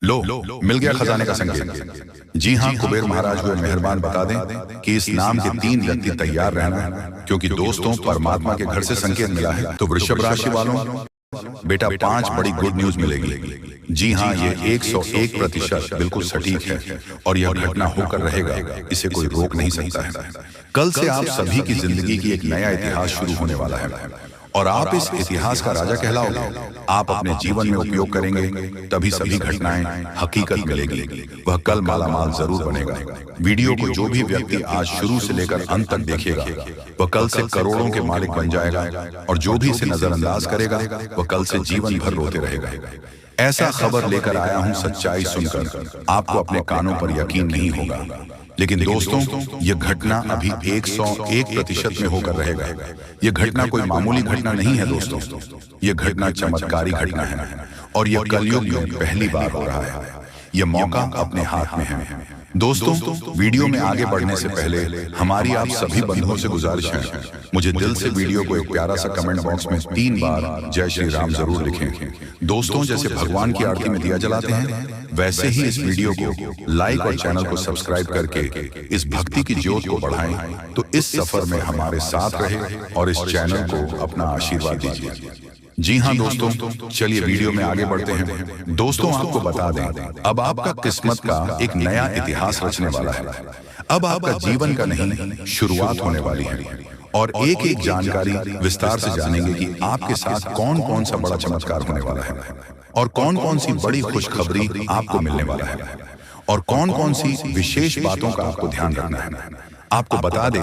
लो मिल गया खजाने का संकेत। जी हाँ, कुबेर महाराज हुए मेहरबान, बता दें कि इस नाम के 3 व्यक्ति तैयार रहना, क्योंकि दोस्तों परमात्मा के घर से संकेत मिला है। तो वृषभ राशि वालों, बेटा 5 बड़ी गुड न्यूज मिलेगी। जी हाँ, ये 101% बिल्कुल सटीक है और यह घटना होकर रहेगा, इसे कोई रोक नहीं सकता है। कल से आप सभी की जिंदगी की एक नया इतिहास शुरू होने वाला है और आप इस इतिहास का राजा कहलाओगे। आप अपने जीवन में उपयोग करेंगे तभी सभी घटनाएं हकीकत मिलेगी। वह कल मालामाल जरूर बनेगा। वीडियो को जो भी व्यक्ति आज शुरू से लेकर अंत तक देखेगा वह कल से करोड़ों के मालिक बन जाएगा और जो भी इसे नजरअंदाज करेगा वह कल से जीवन भर रोते रहेगा। ऐसा खबर लेकर आया हूं, सच्चाई सुनकर आपको अपने कानों पर यकीन नहीं होगा, लेकिन दोस्तों यह घटना अभी 101% में होकर रहेगा। यह घटना कोई मामूली घटना नहीं है दोस्तों, यह घटना चमत्कारी घटना है और यह कलयुग में पहली बार हो रहा है। यह मौका अपने हाथ में है। दोस्तों वीडियो में आगे बढ़ने से पहले हमारी आप सभी बंधुओं से गुजारिश है, मुझे दिल से वीडियो को एक प्यारा सा कमेंट बॉक्स में 3 बार जय श्री राम जरूर लिखें। दोस्तों जैसे भगवान की आरती में दिया जलाते हैं वैसे ही इस वीडियो को लाइक और चैनल को सब्सक्राइब करके इस भक्ति की ज्योत को बढ़ाएं, तो इस सफर में हमारे साथ रहे और इस चैनल को अपना आशीर्वाद दीजिए। जी हाँ दोस्तों, चलिए वीडियो में आगे बढ़ते हैं। दोस्तों आपको बता दें, अब आपका किस्मत का एक नया इतिहास रचने वाला है। अब आपका जीवन का नहीं शुरुआत होने वाली है और एक एक जानकारी विस्तार से जानेंगे कि आपके साथ कौन कौन सा बड़ा चमत्कार होने वाला है और कौन कौन सी बड़ी खुशखबरी आपको मिलने वाला है और कौन कौन सी विशेष बातों का आपको ध्यान रखना है। आपको बता दें,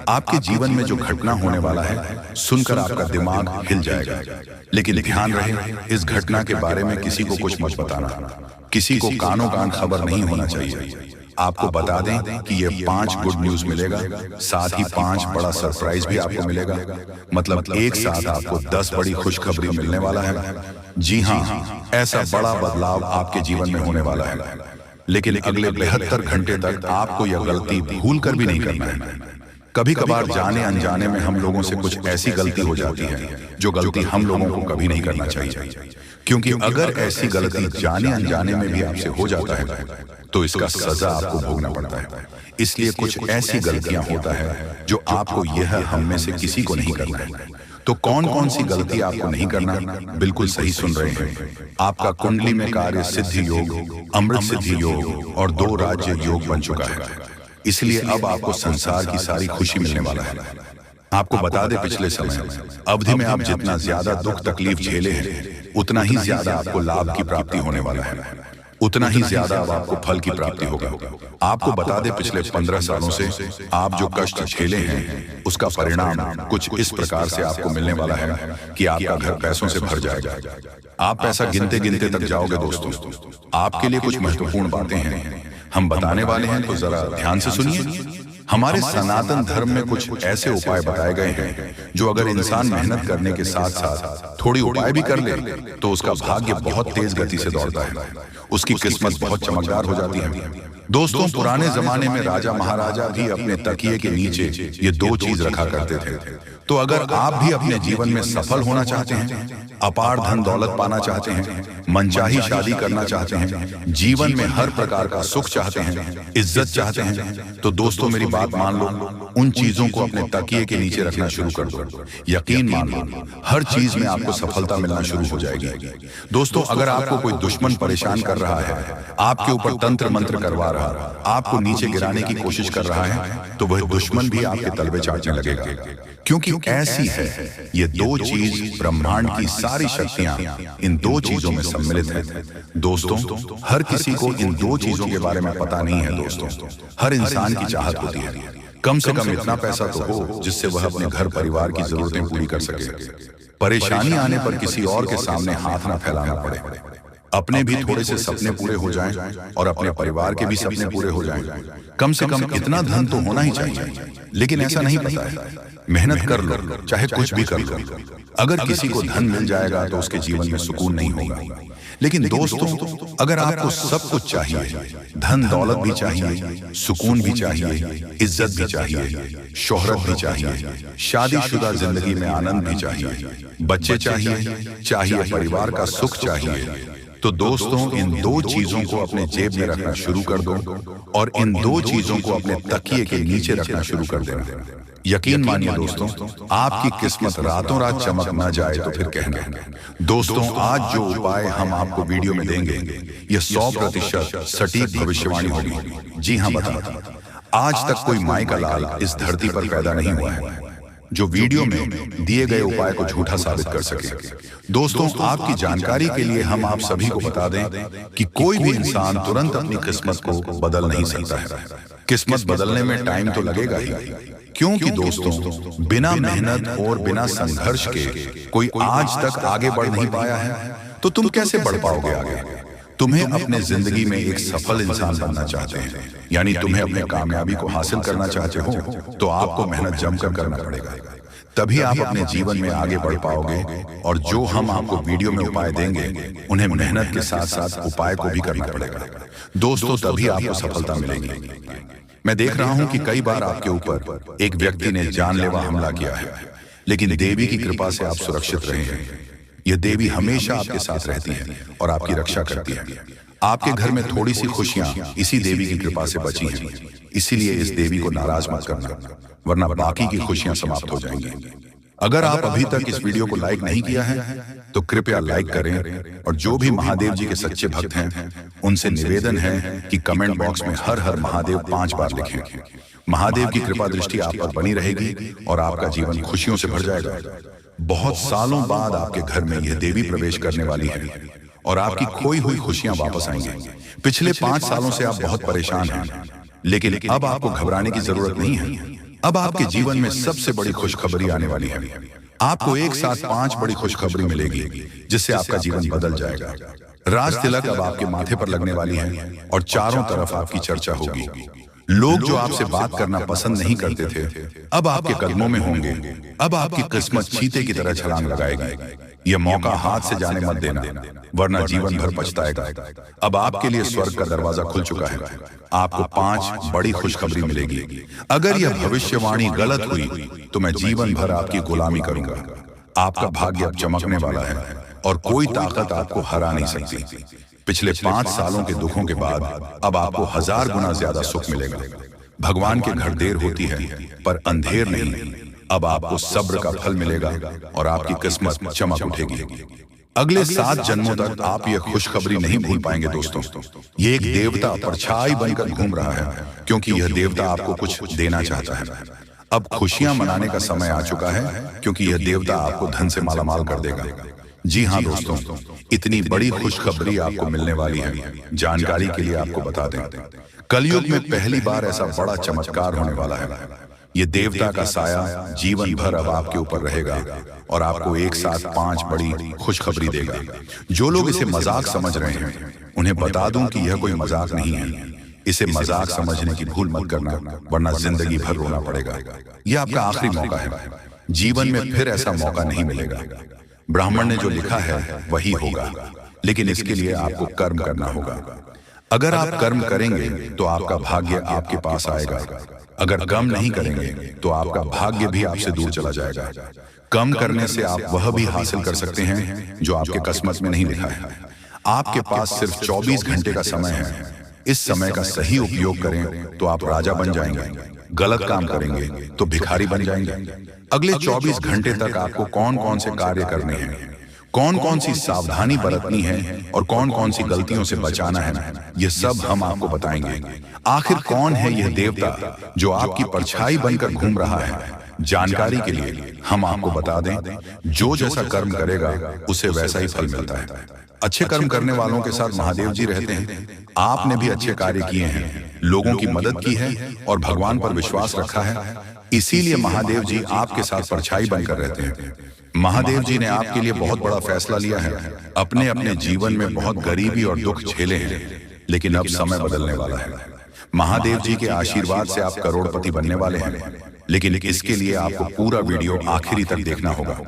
आपके जीवन में जो घटना होने वाला है सुनकर आपका दिमाग हिल जाएगा, लेकिन ध्यान रहे इस घटना के बारे में किसी को कुछ मत बताना, किसी को कानों कान खबर नहीं होना चाहिए। आपको बता दें कि ये 5 गुड न्यूज मिलेगा, साथ ही 5 बड़ा सरप्राइज भी आपको मिलेगा। मतलब एक साथ आपको 10 बड़ी खुशखबरी मिलने वाला है। जी हाँ, ऐसा बड़ा बदलाव आपके जीवन में होने वाला है, लेकिन अगले 72 घंटे तक आपको यह गलती भूल कर भी नहीं करना है। कभी कभार जाने अनजाने में हम लोगों से कुछ ऐसी गलती हो जाती है जो गलती हम लोगों को कभी नहीं करना चाहिए, क्योंकि अगर ऐसी गलती जाने अनजाने में भी आपसे हो जाता है तो इसका सजा आपको भोगना पड़ता है। इसलिए कुछ ऐसी गलतियां होता है जो आपको यह हम में से किसी को नहीं करना है। तो कौन कौन सी गलती आपको नहीं करना, बिल्कुल सही सुन रहे हैं। आपका कुंडली में कार्य सिद्धि योग, अमृत सिद्धि योग और 2 राज्य योग बन चुका है, इसलिए अब आपको संसार की सारी खुशी मिलने वाला है। आपको बता दें, पिछले समय अवधि में आप जितना ज्यादा दुख तकलीफ झेले हैं उतना ही ज्यादा आपको लाभ की प्राप्ति होने वाला है, उतना ही ज्यादा अब आपको फल की प्राप्ति होगा। आपको बता दें, पिछले 15 सालों से आप जो कष्ट झेले हैं उसका परिणाम कुछ इस प्रकार से आपको मिलने वाला है कि आपका घर पैसों से भर जाएगा। आप पैसा गिनते गिनते तक जाओगे। दोस्तों आपके लिए कुछ महत्वपूर्ण बातें हैं, हम बताने वाले हैं, तो जरा ध्यान से सुनिए। हमारे सनातन धर्म में कुछ ऐसे उपाय बताए गए हैं जो अगर इंसान मेहनत करने के साथ साथ थोड़ी उपाय भी कर ले तो उसका भाग्य बहुत तेज गति से दौड़ता है, उसकी किस्मत बहुत चमकदार हो जाती है। दोस्तों पुराने जमाने में राजा महाराजा भी अपने तकिए के नीचे ये 2 चीज रखा करते थे। तो अगर आप भी अपने जीवन में सफल होना चाहते हैं, अपार धन दौलत पाना चाहते हैं, मनचाही शादी करना चाहते हैं, जीवन में हर प्रकार का सुख चाहते हैं, इज्जत चाहते हैं, तो दोस्तों मेरी बात मान लो, उन चीजों को अपने तकिए के नीचे रखना शुरू कर दो। यकीन मान लो हर चीज में आपको सफलता मिलना शुरू हो जाएगी। दोस्तों अगर आपको कोई दुश्मन परेशान कर रहा है, आपके ऊपर तंत्र मंत्र करवा रहा है, आपको नीचे गिराने की कोशिश कर रहा है, तो वह दुश्मन भी आपके तलवे चाटने लगेगा, क्योंकि ऐसी है ये 2 चीज, ब्रह्मांड की सारी शक्तियां इन 2 चीजों में सम्मिलित है। दोस्तों हर किसी को इन 2 चीजों के बारे में पता नहीं है। दोस्तों हर इंसान की चाहत होती है कम से कम इतना पैसा तो हो जिससे वह अपने घर परिवार की जरूरतें पूरी कर सके, परेशानी आने पर किसी और के सामने हाथ ना फैलाना पड़े, अपने भी थोड़े से सपने पूरे हो जाएं और अपने परिवार के भी सपने पूरे हो जाएं। कम से कम इतना धन तो होना ही चाहिए, लेकिन ऐसा नहीं पता है। मेहनत कर लो, चाहे कुछ भी कर लो, अगर किसी को धन मिल जाएगा तो उसके जीवन में सुकून नहीं होगा। लेकिन दोस्तों अगर आपको सब कुछ चाहिए, धन दौलत भी चाहिए, सुकून भी चाहिए, इज्जत भी चाहिए, शोहरत भी चाहिए, शादीशुदा जिंदगी में आनंद भी चाहिए, बच्चे चाहिए, चाहिए परिवार का सुख चाहिए, तो दोस्तों इन दो चीजों को अपने जेब में रखना शुरू कर दो और इन दो चीजों को अपने तकिए के नीचे रखना शुरू कर देना। यकीन मानिए दोस्तों, आपकी किस्मत रातों रात चमक न जाए तो फिर कहना। दोस्तों आज जो उपाय हम आपको वीडियो में देंगे ये 100% सटीक भविष्यवाणी होगी। जी हाँ, बता आज तक कोई माई का लाल इस धरती पर पैदा नहीं हुआ है जो वीडियो में दिए गए उपाय को झूठा साबित कर सके। दोस्तों आपकी जानकारी के लिए हम आप सभी को बता दें कि कोई भी इंसान तुरंत अपनी किस्मत को बदल नहीं सकता है। किस्मत बदलने में टाइम तो लगेगा ही, क्योंकि दोस्तों बिना मेहनत और बिना संघर्ष के कोई आज तक आगे बढ़ नहीं पाया है, तो तुम कैसे बढ़ पाओगे आगे? तुम्हें अपने जिंदगी में एक सफल इंसान बनना चाहते हैं, यानी तुम्हें अपने कामयाबी को हासिल करना चाहते हो, तो आपको मेहनत जमकर करना पड़ेगा। तभी आप अपने जीवन में आगे बढ़ पाओगे। और जो हम आपको वीडियो में उपाय देंगे उन्हें मेहनत के साथ साथ उपाय को भी करना पड़ेगा दोस्तों, तभी आपको सफलता मिलेगी। मैं देख रहा हूं कि कई बार आपके ऊपर एक व्यक्ति ने जानलेवा हमला किया है, लेकिन देवी की कृपा से आप सुरक्षित रहे हैं। यह देवी हमेशा आपके साथ रहती है और आपकी रक्षा करती है। आपके घर में थोड़ी सी खुशियां इसी देवी की कृपा से बची हैं, इसीलिए इस देवी को नाराज मत करना, वरना बाकी की खुशियां समाप्त हो जाएंगी। अगर आप अभी तक इस वीडियो को लाइक नहीं किया है तो कृपया लाइक करें, और जो भी महादेव जी के सच्चे भक्त हैं उनसे निवेदन है कि कमेंट बॉक्स में हर हर महादेव 5 बार लिखें। महादेव की कृपा दृष्टि आप पर बनी रहेगी और आपका जीवन खुशियों से भर जाएगा। बहुत सालों बाद आपके घर में यह देवी प्रवेश करने वाली है और आपकी खोई हुई खुशियां वापस आएंगी। पिछले 5 सालों से आप बहुत परेशान हैं, लेकिन अब आपको घबराने की जरूरत नहीं है। अब आपके जीवन में सबसे बड़ी खुशखबरी आने वाली है। आपको एक साथ 5 बड़ी खुशखबरी मिलेगी जिससे आपका जीवन बदल जाएगा। राज तिलक अब आपके माथे पर लगने वाली है और चारों तरफ आपकी चर्चा होगी। लोग जो आपसे बात करना पसंद नहीं करते थे अब आपके कदमों में होंगे। अब आपकी किस्मत चीते की तरह छलांग लगाएगी। यह मौका हाथ से जाने मत देना, वरना जीवन भर पछताएगा। अब आपके लिए स्वर्ग का दरवाजा खुल चुका है। आपको 5 बड़ी खुशखबरी मिलेगी। अगर यह भविष्यवाणी गलत हुई तो मैं जीवन भर आपकी गुलामी करूंगा। आपका भाग्य अब चमकने वाला है और कोई ताकत आपको हरा नहीं सकती। पिछले 5 सालों के दुखों के बाद अब आपको 1000 गुना ज्यादा सुख मिलेगा। भगवान के घर देर होती है पर अंधेर नहीं। अब आपको सब्र का फल मिलेगा और आपकी किस्मत चमक उठेगी। अगले 7 जन्मों तक आप यह खुशखबरी नहीं भूल पाएंगे दोस्तों। ये एक देवता परछाई बनकर घूम रहा है, क्योंकि यह देवता आपको कुछ देना चाहता है। अब खुशियां मनाने का समय आ चुका है, क्योंकि यह देवता आपको धन से मालामाल कर देगा। जी हाँ दोस्तों, इतनी बड़ी खुशखबरी आपको मिलने वाली है। जानकारी के लिए आपको बता दें, कलयुग में पहली बार ऐसा बड़ा चमत्कार होने वाला है। ये देवता का साया जीवन भर अब आपके ऊपर रहेगा और आपको एक साथ 5 बड़ी खुशखबरी देगा। जो लोग इसे मजाक समझ रहे हैं उन्हें बता दूं कि यह कोई मजाक नहीं है। इसे मजाक समझने की भूल मत करना, वरना जिंदगी भर रोना पड़ेगा। यह आपका आखिरी मौका है। जीवन में फिर ऐसा मौका नहीं मिलेगा। ब्राह्मण ने जो लिखा है वही होगा, लेकिन इसके लिए आपको कर्म करना होगा। अगर आप कर्म करेंगे तो आपका भाग्य आपके पास आएगा। अगर कर्म नहीं करेंगे तो आपका भाग्य भी आपसे दूर चला जाएगा। कर्म करने से आप वह भी हासिल कर सकते हैं जो आपके किस्मत में नहीं लिखा है। आपके पास सिर्फ 24 घंटे का समय है। इस समय का सही उपयोग करें तो आप राजा बन जाएंगे। गलत काम करेंगे तो भिखारी बन जाएंगे। अगले 24 घंटे तक आपको कौन कौन से कार्य करने हैं, कौन कौन सी सावधानी बरतनी है और कौन कौन सी गलतियों से बचाना है, ये सब हम आपको बताएंगे। आखिर कौन है यह देवता जो आपकी परछाई बनकर घूम रहा है? जानकारी के लिए हम आपको बता दें, जो जैसा कर्म करेगा उसे वैसा ही फल मिलता है। अच्छे कर्म करने वालों के साथ महादेव जी रहते हैं। आपने भी अच्छे कार्य किए हैं, लोगों की मदद की है और भगवान पर विश्वास रखा है, इसीलिए महादेव जी आपके साथ परछाई बनकर रहते हैं। महादेव जी ने आपके लिए बहुत बड़ा फैसला लिया है। अपने अपने जीवन में बहुत गरीबी और दुख झेले हैं, लेकिन अब समय बदलने वाला है। महादेव जी के आशीर्वाद से आप करोड़पति बनने वाले हैं, लेकिन इसके लिए आपको पूरा वीडियो आखिरी तक देखना होगा।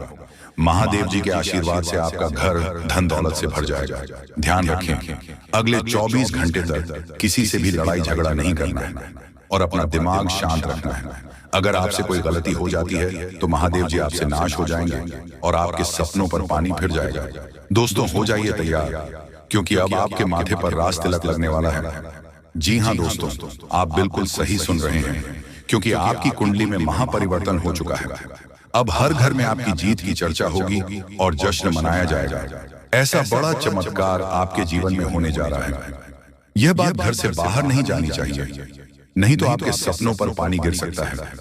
महादेव जी के आशीर्वाद से आपका घर धन दौलत से भर जाएगा। ध्यान रखें, अगले 24 घंटे तक किसी से भी लड़ाई झगड़ा नहीं करना है और अपना दिमाग शांत रखना है। अगर आपसे कोई गलती हो जाती है तो महादेव जी आपसे नाश हो जाएंगे और आपके सपनों पर पानी फिर जाएगा। दोस्तों हो जाइए तैयार, क्योंकि अब आपके माथे पर राज तिलक लगने वाला है। जी हाँ दोस्तों, आप बिल्कुल सही सुन रहे हैं, क्योंकि आपकी कुंडली में महापरिवर्तन हो चुका है। अब हर घर में आपकी जीत की चर्चा होगी और जश्न मनाया जाएगा। ऐसा बड़ा चमत्कार आपके जीवन में होने जा रहा है। यह बात घर से बाहर नहीं जानी चाहिए, नहीं तो आपके सपनों पर पानी गिर सकता है।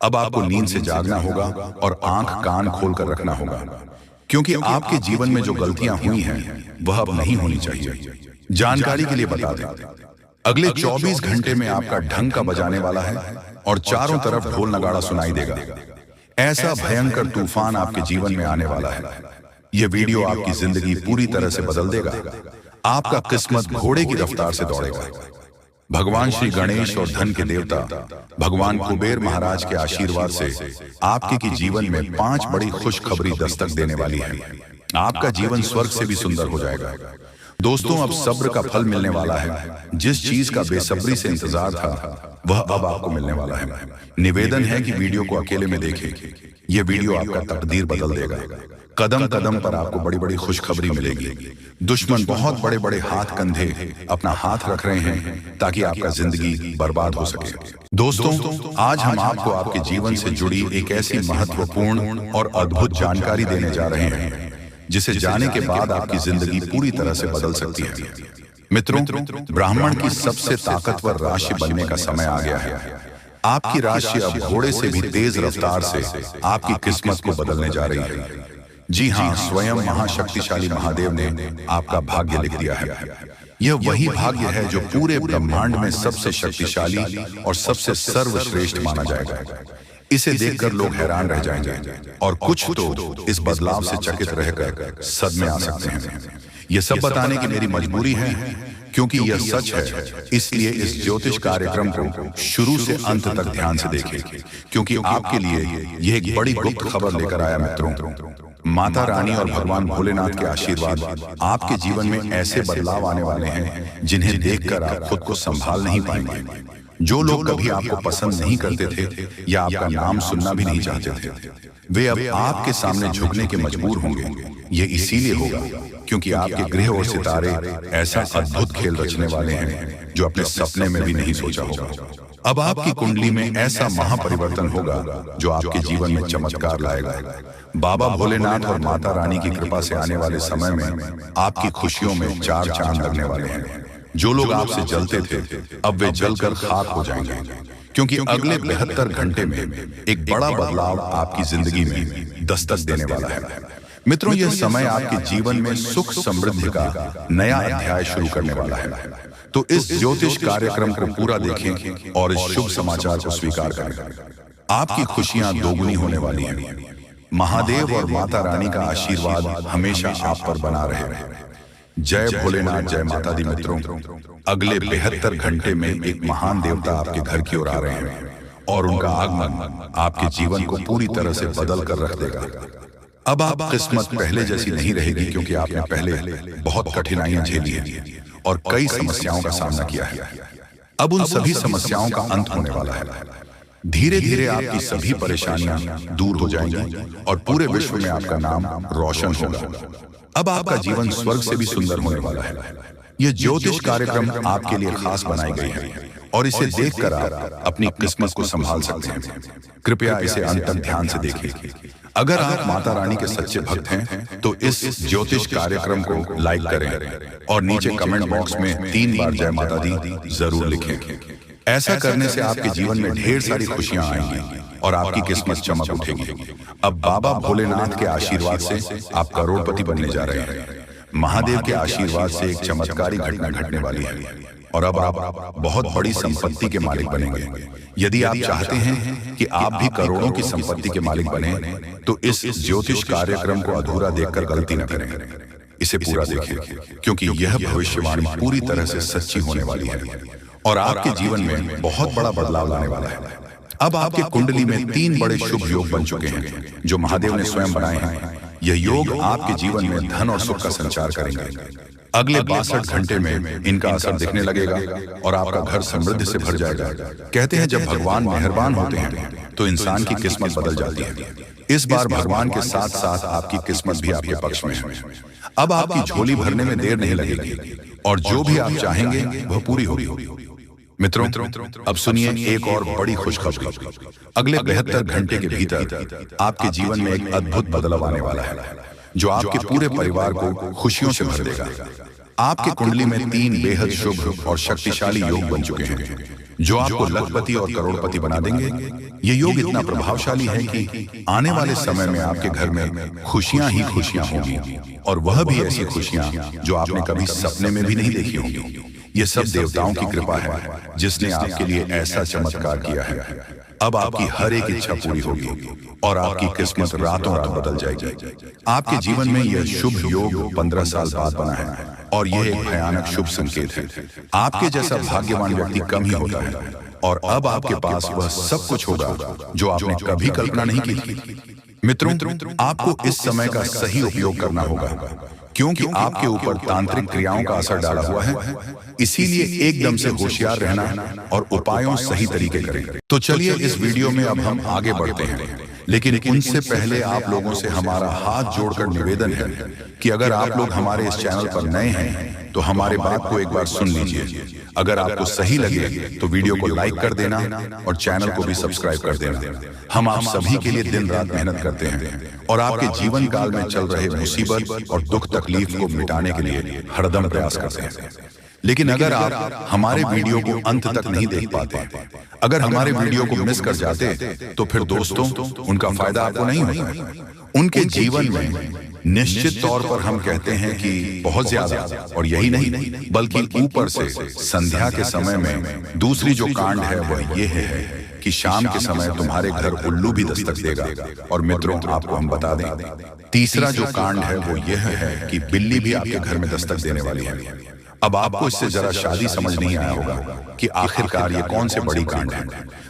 अब आपको नींद से जागना होगा और आंख कान खोलकर रखना होगा, क्योंकि आपके जीवन में जो गलतियां हुई हैं वह अब नहीं होनी चाहिए। जानकारी के लिए बता दें, अगले 24 घंटे में आपका ढंग का बजाने वाला है और चारों तरफ ढोल नगाड़ा सुनाई देगा। ऐसा भयंकर तूफान आपके जीवन में आने वाला है। यह वीडियो आपकी जिंदगी पूरी तरह से बदल देगा। आपका किस्मत घोड़े की रफ्तार से दौड़ेगा। भगवान श्री गणेश और धन के देवता भगवान कुबेर महाराज के आशीर्वाद से आपके की जीवन में 5 बड़ी खुशखबरी दस्तक देने वाली है। आपका जीवन स्वर्ग से भी सुंदर हो जाएगा। दोस्तों, अब सब्र का फल मिलने वाला है। जिस चीज का बेसब्री से इंतजार था वह अब आपको मिलने वाला है। निवेदन है कि वीडियो को अकेले में देखें। यह वीडियो आपका तकदीर बदल देगा। कदम कदम पर आपको बड़ी बड़ी खुशखबरी मिलेगी। दुश्मन बहुत बड़े बड़े हाथ कंधे अपना हाथ रख रहे हैं ताकि आपका जिंदगी बर्बाद हो सके। दोस्तों, आज हम आपको आपके जीवन से जुड़ी एक ऐसी महत्वपूर्ण और अद्भुत जानकारी देने जा रहे हैं जिसे जाने के बाद आपकी जिंदगी पूरी तरह से बदल सकती है। मित्रों, ब्राह्मण की सबसे ताकतवर राशि बनने का समय आ गया है। आपकी राशि अब घोड़े से भी तेज रफ्तार से आपकी किस्मत को बदलने जा रही है। जी हाँ, स्वयं महाशक्तिशाली महादेव ने आपका भाग्य लिख दिया है। यह वही भाग्य है जो पूरे ब्रह्मांड में सबसे शक्तिशाली और सबसे सर्वश्रेष्ठ माना जाएगा। इसे देखकर लोग हैरान रह जाएंगे और कुछ तो इस बदलाव से चकित रहकर सदमे आ सकते हैं। यह सब बताने की मेरी मजबूरी है, क्योंकि यह सच है। इसलिए इस ज्योतिष कार्यक्रम को शुरू से अंत तक ध्यान से देखें, क्योंकि आपके लिए यह एक बड़ी गुप्त खबर लेकर आया। मित्रों, माता रानी और भगवान भोलेनाथ के आशीर्वाद आपके जीवन में ऐसे बदलाव आने वाले हैं जिन्हें देखकर आप खुद को संभाल नहीं पाएंगे। जो लोग कभी आपको पसंद नहीं करते थे या आपका नाम सुनना भी नहीं चाहते थे, वे अब आपके सामने झुकने के मजबूर होंगे। ये इसीलिए होगा क्योंकि आपके ग्रह और सितारे ऐसा अद्भुत खेल रचने वाले हैं जो अपने सपने में भी नहीं सोचा होगा। अब आपकी कुंडली में ऐसा महापरिवर्तन होगा जो आपके जीवन में चमत्कार लाएगा। बाबा भोलेनाथ और माता रानी की कृपा से आने वाले समय में आपकी खुशियों में 4 चांद लगने वाले हैं। जो लोग आपसे जलते थे अब वे जलकर खाक हो जाएंगे, क्योंकि अगले 72 घंटे में एक बड़ा बदलाव आपकी जिंदगी में दस्तक देने वाला है। मित्रों, यह समय आपके जीवन में सुख समृद्धि का नया अध्याय शुरू करने वाला है। तो इस ज्योतिष कार्यक्रम को पूरा देखें और इस शुभ समाचार को स्वीकार करें। आपकी खुशियां दोगुनी होने वाली हैं। महादेव और माता रानी का आशीर्वाद हमेशा आप पर बना रहे। जय भोलेनाथ, जय माता दी। मित्रों, अगले 72 घंटे में एक महान देवता आपके घर की ओर आ रहे हैं और उनका आगमन आपके जीवन को पूरी तरह से बदल कर रख देगा। अब आप किस्मत पहले जैसी नहीं रहेगी, क्योंकि आपने पहले बहुत कठिनाइयां झेली हैं और कई समस्याओं का सामना किया है। अब उन सभी समस्याओं का अंत होने वाला है। धीरे धीरे आपकी सभी परेशानियां दूर हो जाएंगी और पूरे विश्व में आपका नाम रोशन होगा। अब आपका जीवन स्वर्ग से भी सुंदर होने वाला है। यह ज्योतिष कार्यक्रम आपके लिए खास बनाई गई है और इसे देखकर आप अपनी किस्मत को संभाल सकते हैं। कृपया इसे अंत तक ध्यान से देखिए। अगर आप माता रानी के सच्चे भक्त हैं तो इस ज्योतिष कार्यक्रम को लाइक करें और नीचे कमेंट बॉक्स में 3 बार जय माता दी जरूर लिखें। ऐसा करने से आपके जीवन में ढेर सारी खुशियां आएंगी और आपकी किस्मत चमक उठेगी। अब बाबा भोलेनाथ के आशीर्वाद से आप करोड़पति बनने जा रहे हैं। महादेव के आशीर्वाद से एक चमत्कारी घटना घटने वाली है और अब आप बहुत बड़ी संपत्ति के मालिक बनेंगे। यदि आप चाहते हैं कि आप भी करोड़ों की संपत्ति के मालिक बने तो इस ज्योतिष कार्यक्रम को अधूरा देखकर गलती न करें। इसे पूरा देखें, क्योंकि यह भविष्यवाणी पूरी तरह से सच्ची होने वाली है और आपके जीवन में बहुत बड़ा बदलाव लाने वाला है। अब आपके कुंडली में 3 बड़े शुभ योग बन चुके हैं जो महादेव ने स्वयं बनाए हैं। यह योग आपके जीवन में धन और सुख का संचार करेंगे। अगले 62 घंटे में इनका असर दिखने लगेगा और आपका घर समृद्धि से भर जाएगा। कहते हैं जब भगवान मेहरबान होते हैं तो इंसान की किस्मत बदल जाती है। इस बार भगवान के साथ साथ आपकी किस्मत भी आपके पक्ष में है। अब आपकी झोली भरने में देर नहीं लगेगी और जो भी आप चाहेंगे वह पूरी होगी। मित्रों, अब सुनिए एक और बड़ी खुशखबरी। अगले 72 घंटे के भीतर आपके जीवन में एक अद्भुत बदलाव आने वाला है जो आपके पूरे परिवार को खुशियों से भर देगा। आपके कुंडली में 3 बेहद शुभ और शक्तिशाली योग बन चुके हैं जो आपको लखपति और करोड़पति बना देंगे। ये योग इतना प्रभावशाली है कि आने वाले समय में आपके घर में खुशियां ही खुशियां होंगी, और वह भी ऐसी खुशियां जो आपने कभी सपने में भी नहीं देखी होंगी। ये सब देवताओं की कृपा है जिसने आपके लिए ऐसा चमत्कार किया है। अब आपकी हर एक इच्छा पूरी होगी और आपकी किस्मत रातों रात बदल जाएगी। आपके जीवन में यह शुभ योग 15 साल बाद बना है और यह एक भयानक शुभ संकेत है। आपके जैसा भाग्यवान व्यक्ति कम ही होता है और अब आपके पास वह सब कुछ होगा जो आपने कभी कल्पना नहीं की थी। मित्रों, आपको इस समय का सही उपयोग करना होगा क्योंकि आपके ऊपर तांत्रिक क्रियाओं का असर डाला हुआ है। इसीलिए एकदम से होशियार रहना और उपायों सही तरीके करें। तो चलिए इस वीडियो में अब हम आगे बढ़ते हैं, लेकिन उनसे पहले आप लोगों से हमारा हाथ जोड़कर निवेदन है कि अगर आप लोग हमारे इस चैनल पर नए हैं तो हमारे बात को एक बार सुन लीजिए। अगर आपको सही लगे तो वीडियो को लाइक कर देना और चैनल को भी सब्सक्राइब कर देना। हम आप सभी के लिए दिन रात मेहनत करते हैं और आपके जीवन काल में चल रहे मुसीबत और दुख तकलीफ को मिटाने के लिए हरदम प्रयास करते हैं। लेकिन अगर आप हमारे वीडियो को अंत तक नहीं देख पाते, अगर हमारे वीडियो को मिस कर जाते तो फिर दोस्तों उनका फायदा आपको नहीं होता। उनके जीवन में निश्चित तौर पर हम कहते हैं कि बहुत ज्यादा, और यही नहीं बल्कि ऊपर से संध्या के समय में दूसरी जो कांड है वह ये है कि शाम के समय तुम्हारे घर उल्लू भी दस्तक देगा। और मित्रों, आपको हम बता दें तीसरा जो कांड है वो यह है कि बिल्ली भी आपके घर में दस्तक देने वाली है। अब आपको इससे जरा शादी समझ नहीं आया होगा कि आखिरकार ये कौन से बड़ी कांड है।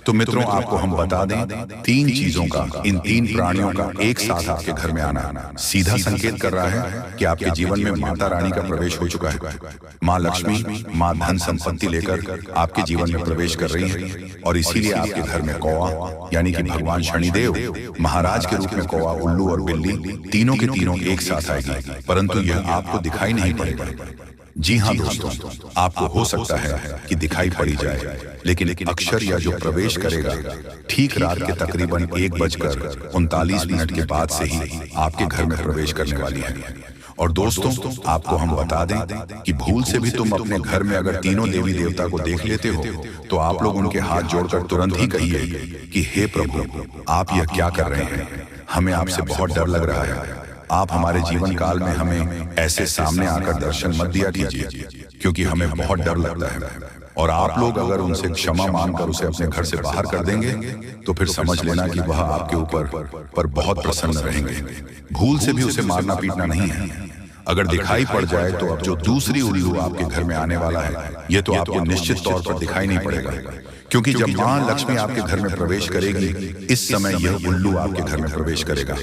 तो मित्रों, आपको हम बता दें 3 चीजों का, इन 3 प्राणियों का एक साथ आपके घर में आना सीधा संकेत कर रहा है कि आपके जीवन में माता रानी का प्रवेश हो चुका है। माँ लक्ष्मी, माँ धन संपत्ति लेकर आपके जीवन में प्रवेश कर रही है और इसीलिए आपके घर में कौवा यानी कि भगवान शनिदेव महाराज के रूप में कौवा, उल्लू और बिल्ली तीनों के तीनों एक साथ आएगी, परंतु यह आपको दिखाई नहीं पड़ेगा। जी हाँ दोस्तों, आपको हो सकता है कि दिखाई पड़ी जाए, लेकिन अक्षर या जो प्रवेश करेगा ठीक रात के तकरीबन 1:39 के बाद से ही आपके घर में प्रवेश करने वाली है। और दोस्तों, आपको हम बता दें कि भूल से भी तुम अपने घर में अगर तीनों देवी देवता को देख लेते हो तो आप लोग उनके हाथ जोड़कर तुरंत ही कहिए कि हे प्रभु, आप यह क्या कर रहे हैं? हमें आपसे बहुत डर लग रहा है। आप हमारे जीवन काल में हमें ऐसे सामने आकर दर्शन मत दिया कीजिए क्योंकि हमें बहुत डर लगता है। और आप लोग अगर उनसे क्षमा मांगकर उसे अपने घर से बाहर कर देंगे तो फिर समझ लेना कि वह आपके ऊपर बहुत प्रसन्न रहेंगे। भूल से भी उसे मारना पीटना नहीं है। अगर दिखाई पड़ जाए तो अब जो दूसरी उल्लू आपके घर में आने वाला है ये तो आपको निश्चित तौर पर दिखाई नहीं पड़ेगा, क्योंकि जब मां लक्ष्मी आपके घर में प्रवेश करेगी इस समय यह उल्लू आपके घर में प्रवेश करेगा।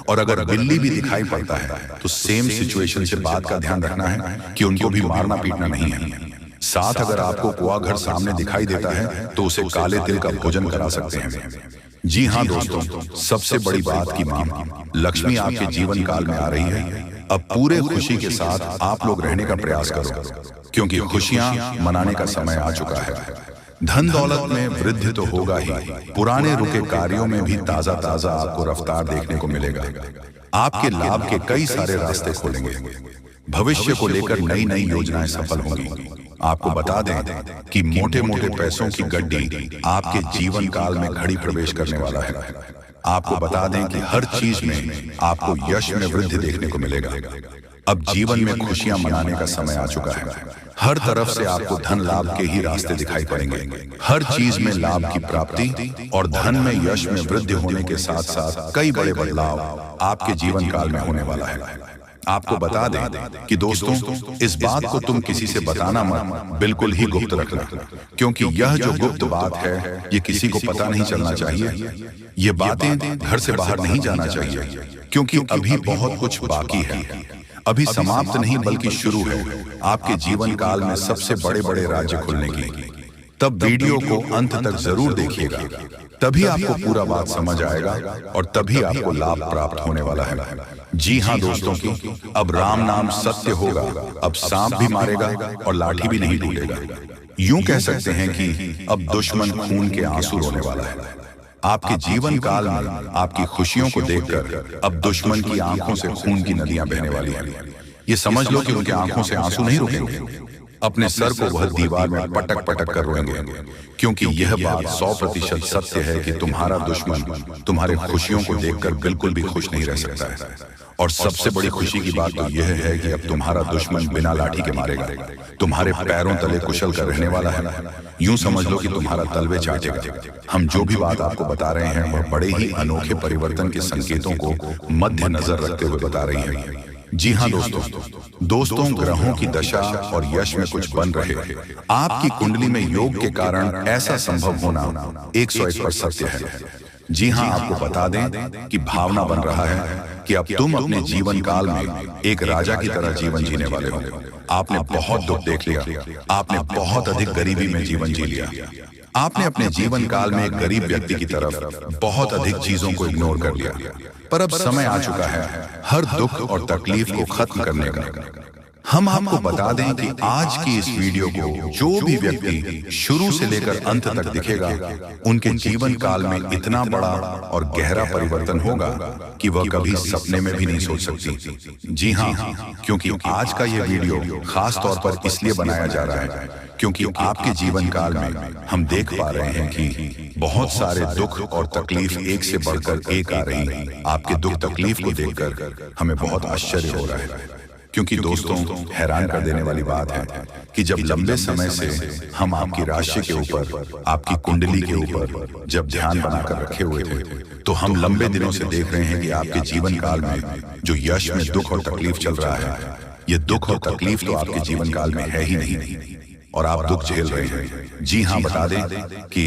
और अगर बिल्ली भी दिखाई पड़ता है तो सेम सिचुएशन से बात का ध्यान रखना है कि उनको भी मारना पीटना नहीं है। साथ अगर आपको कुआं घर सामने दिखाई देता है तो उसे काले तिल का भोजन करा सकते हैं। जी हाँ दोस्तों, सबसे बड़ी बात की मां लक्ष्मी आपके जीवन काल में आ रही है। अब पूरे खुशी के साथ आप लोग रहने का प्रयास करो क्योंकि खुशियां मनाने का समय आ चुका है। धन दौलत में वृद्धि तो होगा ही, पुराने रुके कार्यों में भी ताजा ताजा आपको रफ्तार देखने को मिलेगा। आपके लाभ के कई सारे रास्ते खोलेंगे। भविष्य को लेकर नई नई योजनाएं सफल होंगी। आपको बता दें कि मोटे मोटे पैसों की गड्डी आपके जीवन काल में घड़ी प्रवेश करने वाला है। आपको बता दें कि हर चीज में आपको यश में वृद्धि देखने को मिलेगा। अब जीवन में खुशियां मनाने का समय आ चुका है। हर तरफ से आपको धन लाभ के ही रास्ते दिखाई पड़ेंगे। हर चीज में लाभ की प्राप्ति और धन में यश में वृद्धि होने के साथ साथ कई बड़े बदलाव आपके जीवन काल में होने वाला है। आपको बता दें कि दोस्तों, इस बात को तुम किसी से बताना मत, बिल्कुल ही गुप्त रखना, क्योंकि यह जो गुप्त बात है ये किसी को पता नहीं चलना चाहिए। ये बातें घर से बाहर नहीं जाना चाहिए क्योंकि अभी बहुत कुछ बाकी है। अभी समाप्त नहीं बल्कि शुरू है आपके जीवन काल में सबसे बड़े बड़े राज्य खुलने की। तब वीडियो को अंत तक जरूर देखिएगा, तभी आपको पूरा बात समझ आएगा और तभी आपको लाभ प्राप्त होने वाला है। जी हाँ दोस्तों की, अब राम नाम सत्य होगा, अब सांप भी मारेगा और लाठी भी नहीं टूटेगा। यूं कह सकते हैं कि अब दुश्मन खून के आंसू रोने वाला है। आपके जीवन काल में आपकी खुशियों को देखकर अब दुश्मन की आंखों से खून की नदियां बहने वाली हैं। ये समझ लो कि उनके आंखों से आंसू नहीं रुकेंगे। अपने सर को वह दीवार में पटक पटक कर रोएंगे, क्योंकि यह बात 100% सत्य है कि तुम्हारा दुश्मन तुम्हारे खुशियों को देखकर बिल्कुल भी खुश नहीं रह सकता है। और सबसे बड़ी खुशी की बात तो यह है कि अब तुम्हारा दुश्मन बिना लाठी के मारेगा, तुम्हारे पैरों तले कुशल कर रहने वाला है। यूं समझ लो कि तुम्हारा तलवे चाटेगा। हम जो भी बात आपको बता रहे हैं वह बड़े ही अनोखे परिवर्तन के संकेतों को मद्देनजर रखते हुए बता रही है। जी हाँ दोस्तों, ग्रहों की दशा और यश में कुछ बन रहे आपकी कुंडली में योग के कारण ऐसा संभव होना 101% सत्य है। जी हाँ, आपको बता दें कि भावना बन रहा है कि अब तुम अपने जीवन काल में एक राजा की तरह जीवन जीने वाले हो। आपने बहुत दुख देख लिया, आपने बहुत अधिक गरीबी में जीवन जी लिया, आपने अपने जीवन काल में एक गरीब व्यक्ति की तरफ बहुत अधिक चीजों को इग्नोर कर लिया। पर अब समय आ चुका है हर दुख और तकलीफ को खत्म करने का। हम आपको बता दें कि आज की इस वीडियो को जो भी व्यक्ति शुरू से लेकर अंत तक दिखेगा, उनके जीवन काल में इतना बड़ा और गहरा परिवर्तन होगा कि वह कभी सपने में भी नहीं सोच सकती। जी हाँ, क्योंकि आज का यह वीडियो खास तौर पर इसलिए बनाया जा रहा है क्योंकि आपके जीवन काल में हम देख पा रहे हैं कि बहुत सारे दुख और तकलीफ एक से बढ़कर एक आ रही है। आपके दुख तकलीफ को देखकर हमें बहुत आश्चर्य हो रहा है, क्योंकि दोस्तों हैरान कर देने वाली बात है कि जब लंबे समय से हम आपकी राशि के ऊपर, आपकी कुंडली के ऊपर जब ध्यान बनाकर रखे हुए थे, तो हम लंबे दिनों से देख रहे हैं कि आपके जीवन काल में जो यश में दुख और तकलीफ चल रहा है, ये दुख और तकलीफ तो आपके जीवन काल में है ही नहीं और आप दुख झेल रहे हैं। जी हाँ, बता दें कि